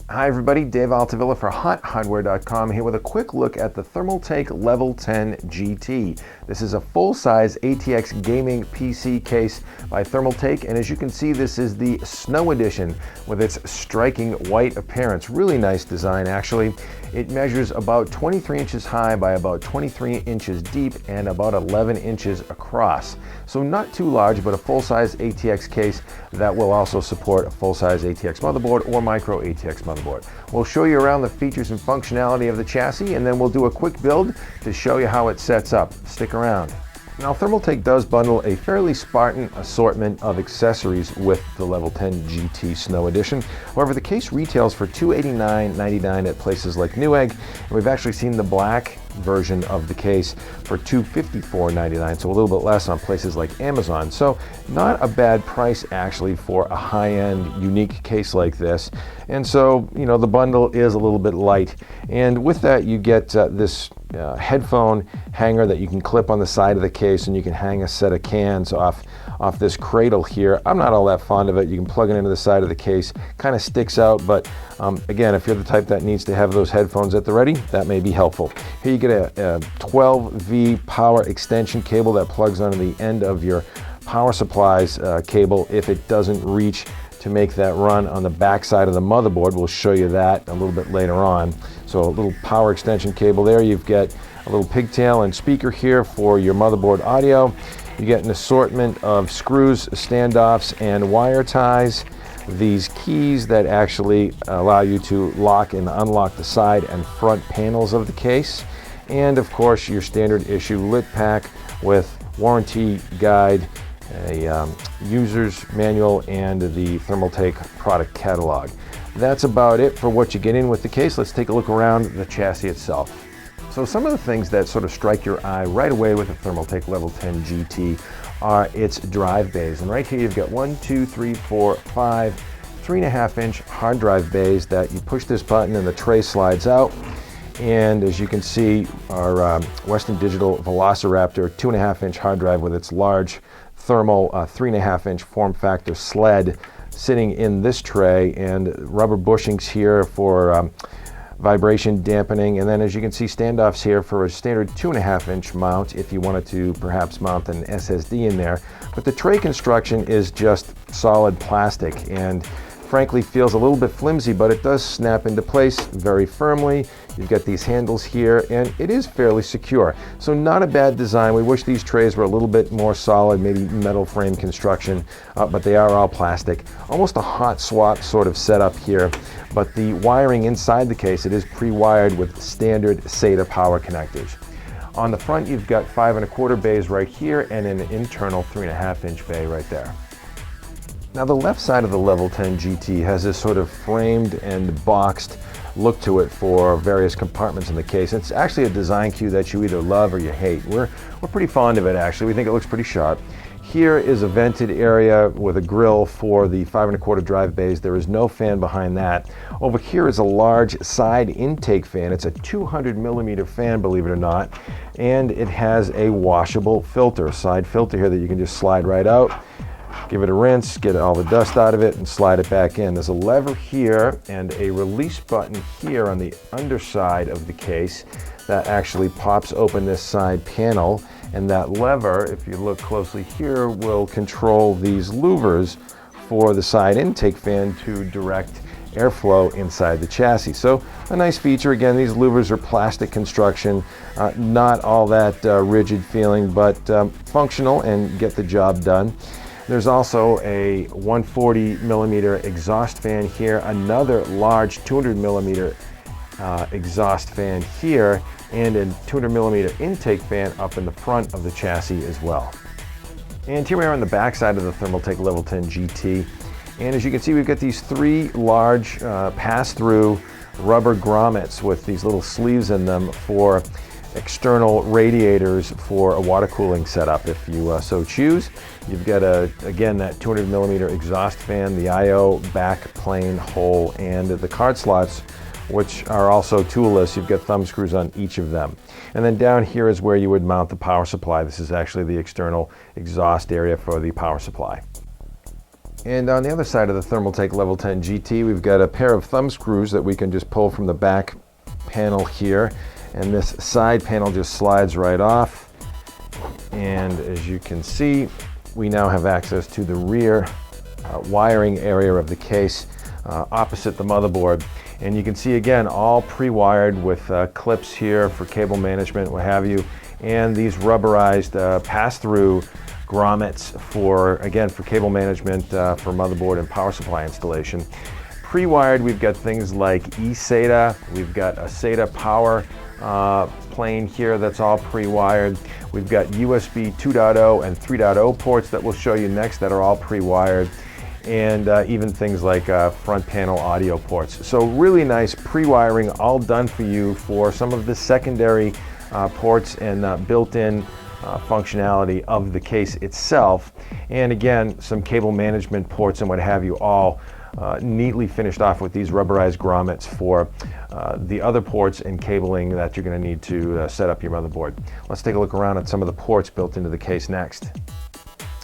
Hi everybody, Dave Altavilla for HotHardware.com here with a quick look at the Thermaltake Level 10 GT. This is a full-size ATX gaming PC case by Thermaltake, and as you can see, this is the Snow Edition with its striking white appearance. Really nice design, actually. It measures about 23 inches high by about 23 inches deep and about 11 inches across. So not too large, but a full-size ATX case that will also support a full-size ATX motherboard or micro ATX motherboard. We'll show you around the features and functionality of the chassis, and then we'll do a quick build to show you how it sets up. Stick around. Now, Thermaltake does bundle a fairly Spartan assortment of accessories with the Level 10 GT Snow Edition. However, the case retails for $289.99 at places like Newegg, and we've actually seen the black version of the case for $254.99, so a little bit less on places like Amazon. So not a bad price actually for a high-end unique case like this. And so, you know, the bundle is a little bit light, and with that you get this headphone hanger that you can clip on the side of the case, and you can hang a set of cans off this cradle here. I'm not all that fond of it. You can plug it into the side of the case, kind of sticks out, but again, if you're the type that needs to have those headphones at the ready, that may be helpful. Here you get a 12V power extension cable that plugs onto the end of your power supplies cable if it doesn't reach to make that run on the back side of the motherboard. We'll show you that a little bit later on. So a little power extension cable there. You've got a little pigtail and speaker here for your motherboard audio. You get an assortment of screws, standoffs, and wire ties. These keys that actually allow you to lock and unlock the side and front panels of the case. And of course, your standard issue lit pack with warranty guide, a user's manual, and the Thermaltake product catalog. That's about it for what you get in with the case. Let's take a look around the chassis itself. So some of the things that sort of strike your eye right away with the Thermaltake Level 10 GT are its drive bays. And right here you've got 5 3.5-inch hard drive bays that you push this button and the tray slides out. And as you can see, our Western Digital Velociraptor 2.5-inch hard drive with its large thermal 3.5-inch form factor sled sitting in this tray, and rubber bushings here for vibration dampening, and then as you can see, standoffs here for a standard 2.5-inch mount if you wanted to perhaps mount an SSD in there. But the tray construction is just solid plastic and frankly feels a little bit flimsy, but it does snap into place very firmly. You've got these handles here, and it is fairly secure. So not a bad design. We wish these trays were a little bit more solid, maybe metal frame construction, but they are all plastic. Almost a hot swap sort of setup here, but the wiring inside the case, it is pre-wired with standard SATA power connectors. On the front, you've got 5 1/4 bays right here and an internal 3.5-inch bay right there. Now the left side of the Level 10 GT has this sort of framed and boxed look to it for various compartments in the case. It's actually a design cue that you either love or you hate. We're pretty fond of it actually. We think it looks pretty sharp. Here is a vented area with a grill for the 5 1/4 drive bays. There is no fan behind that. Over here is a large side intake fan. It's a 200mm fan, believe it or not, and it has a washable filter, side filter here that you can just slide right out. Give it a rinse, get all the dust out of it, and slide it back in. There's a lever here and a release button here on the underside of the case that actually pops open this side panel. And that lever, if you look closely here, will control these louvers for the side intake fan to direct airflow inside the chassis. So a nice feature. Again, these louvers are plastic construction, not all that rigid feeling, but functional and get the job done. There's also a 140mm exhaust fan here, another large 200mm exhaust fan here, and a 200mm intake fan up in the front of the chassis as well. And here we are on the back side of the Thermaltake Level 10 GT. And as you can see, we've got these 3 large pass-through rubber grommets with these little sleeves in them for external radiators for a water cooling setup if you so choose. You've got again that 200mm exhaust fan, the I/O back plane hole, and the card slots, which are also toolless. You've got thumb screws on each of them. And then down here is where you would mount the power supply. This is actually the external exhaust area for the power supply. And on the other side of the Thermaltake Level 10 GT, we've got a pair of thumb screws that we can just pull from the back panel here. And this side panel just slides right off. And as you can see, we now have access to the rear wiring area of the case opposite the motherboard. And you can see again, all pre-wired with clips here for cable management, what have you, and these rubberized pass-through grommets for cable management for motherboard and power supply installation. Pre-wired, we've got things like eSATA, we've got a SATA power plane here that's all pre-wired. We've got USB 2.0 and 3.0 ports that we'll show you next that are all pre-wired, and even things like front panel audio ports. So really nice pre-wiring, all done for you for some of the secondary ports and built-in functionality of the case itself. And again, some cable management ports and what have you, all neatly finished off with these rubberized grommets for the other ports and cabling that you're going to need to set up your motherboard. Let's take a look around at some of the ports built into the case next.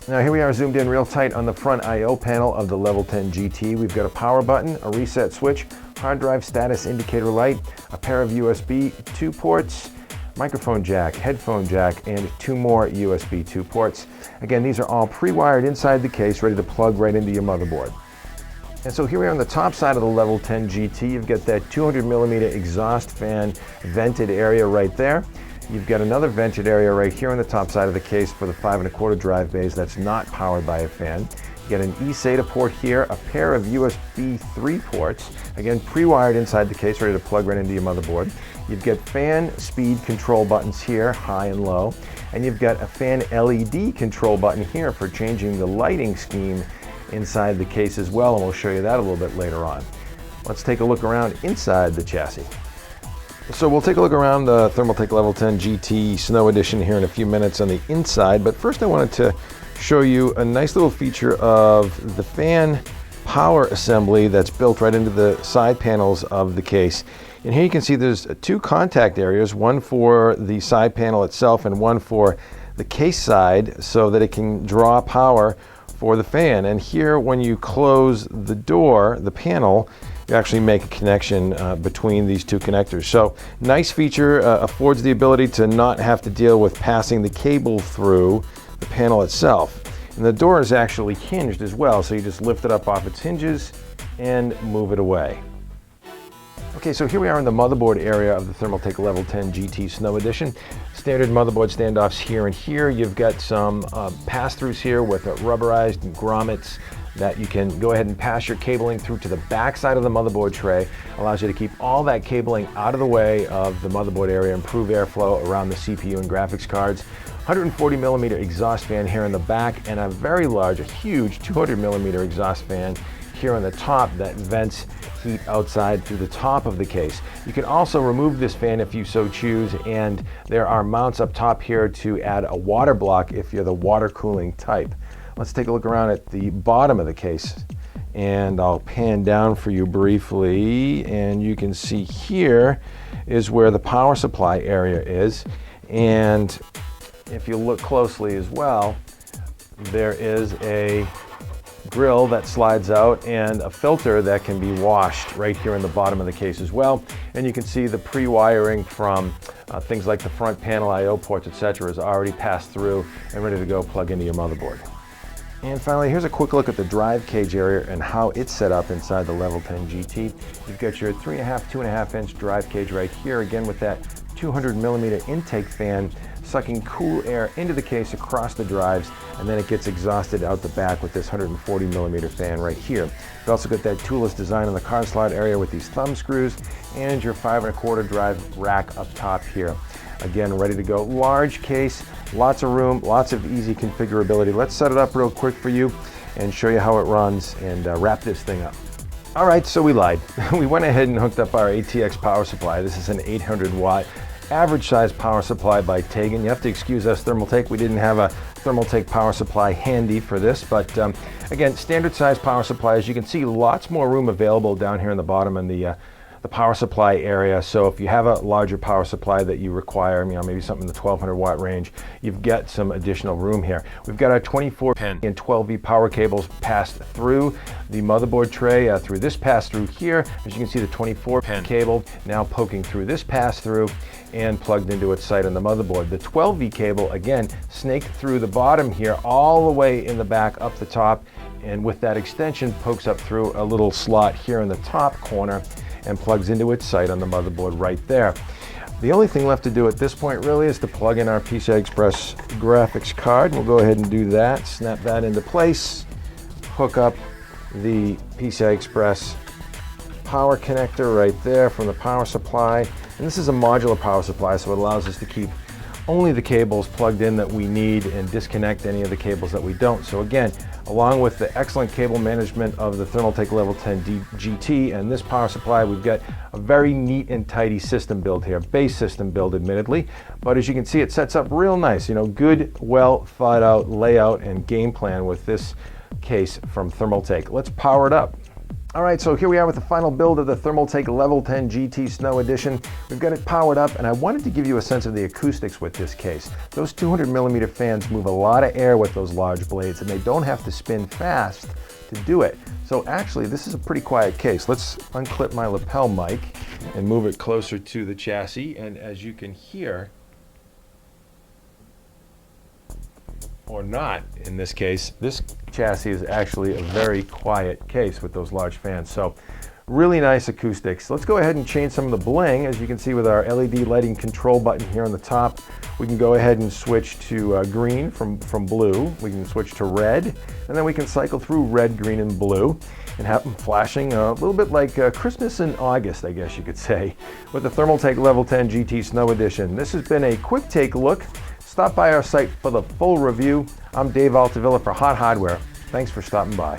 Now here we are zoomed in real tight on the front I/O panel of the Level 10 GT. We've got a power button, a reset switch, hard drive status indicator light, a pair of USB 2 ports, microphone jack, headphone jack, and 2 more USB 2 ports. Again, these are all pre-wired inside the case, ready to plug right into your motherboard. And so here we are on the top side of the Level 10 GT. You've got that 200mm exhaust fan vented area right there. You've got another vented area right here on the top side of the case for the 5 1/4 drive bays that's not powered by a fan. You got an eSATA port here, a pair of USB 3 ports, again pre-wired inside the case, ready to plug right into your motherboard. You've got fan speed control buttons here, high and low, and you've got a fan LED control button here for changing the lighting scheme inside the case as well, and we'll show you that a little bit later on. Let's take a look around inside the chassis. So we'll take a look around the Thermaltake Level 10 GT Snow Edition here in a few minutes on the inside, but first I wanted to show you a nice little feature of the fan power assembly that's built right into the side panels of the case. And here you can see there's 2 contact areas, one for the side panel itself and one for the case side, so that it can draw power for the fan. And here, when you close the door, the panel, you actually make a connection between these 2 connectors. So nice feature, affords the ability to not have to deal with passing the cable through the panel itself. And the door is actually hinged as well, so you just lift it up off its hinges and move it away. Okay, so here we are in the motherboard area of the Thermaltake Level 10 GT Snow Edition. Standard motherboard standoffs here and here. You've got some pass-throughs here with rubberized grommets that you can go ahead and pass your cabling through to the back side of the motherboard tray. Allows you to keep all that cabling out of the way of the motherboard area, improve airflow around the CPU and graphics cards. 140mm exhaust fan here in the back, and a very large, a huge 200mm exhaust fan here on the top that vents heat outside through the top of the case. You can also remove this fan if you so choose, and there are mounts up top here to add a water block if you're the water cooling type. Let's take a look around at the bottom of the case, and I'll pan down for you briefly, and you can see here is where the power supply area is. And if you look closely as well, there is a grill that slides out and a filter that can be washed right here in the bottom of the case as well. And you can see the pre-wiring from things like the front panel I/O ports, etc. is already passed through and ready to go plug into your motherboard. And finally, here's a quick look at the drive cage area and how it's set up inside the Level 10 GT. You've got your 3.5, 2.5-inch drive cage right here, again with that 200mm intake fan sucking cool air into the case across the drives, and then it gets exhausted out the back with this 140mm fan right here. You've also got that toolless design in the card slot area with these thumb screws, and your 5 1/4 drive rack up top here. Again, ready to go. Large case, lots of room, lots of easy configurability. Let's set it up real quick for you and show you how it runs and wrap this thing up. All right, so we lied. We went ahead and hooked up our ATX power supply. This is an 800-watt average size power supply by Tagen. You have to excuse us, Thermaltake. We didn't have a Thermaltake power supply handy for this, but again, standard size power supply. As you can see, lots more room available down here in the bottom and the the power supply area. So if you have a larger power supply that you require, maybe something in the 1200 watt range, you've got some additional room here. We've got our 24 pin and 12V power cables passed through the motherboard tray through this pass through here. As you can see, the 24 pin cable now poking through this pass through and plugged into its site on the motherboard. The 12V cable, again, snaked through the bottom here all the way in the back up the top, and with that extension pokes up through a little slot here in the top corner and plugs into its site on the motherboard right there. The only thing left to do at this point really is to plug in our PCI Express graphics card. We'll go ahead and do that, snap that into place, hook up the PCI Express power connector right there from the power supply. And this is a modular power supply, so it allows us to keep only the cables plugged in that we need and disconnect any of the cables that we don't. So again, along with the excellent cable management of the Thermaltake Level 10 GT and this power supply, we've got a very neat and tidy system build here. Base system build, admittedly, but as you can see, it sets up real nice. Good, well thought out layout and game plan with this case from Thermaltake. Let's power it up. All right, so here we are with the final build of the Thermaltake Level 10 GT Snow Edition. We've got it powered up, and I wanted to give you a sense of the acoustics with this case. Those 200mm fans move a lot of air with those large blades, and they don't have to spin fast to do it. So actually, this is a pretty quiet case. Let's unclip my lapel mic and move it closer to the chassis, and as you can hear, or not in this case, this chassis is actually a very quiet case with those large fans. So really nice acoustics. Let's go ahead and change some of the bling. As you can see with our LED lighting control button here on the top, we can go ahead and switch to green from blue. We can switch to red, and then we can cycle through red, green, and blue and have them flashing a little bit like Christmas in August, I guess you could say, with the Thermaltake Level 10 GT Snow Edition. This has been a quick take look. Stop by our site for the full review. I'm Dave Altavilla for Hot Hardware. Thanks for stopping by.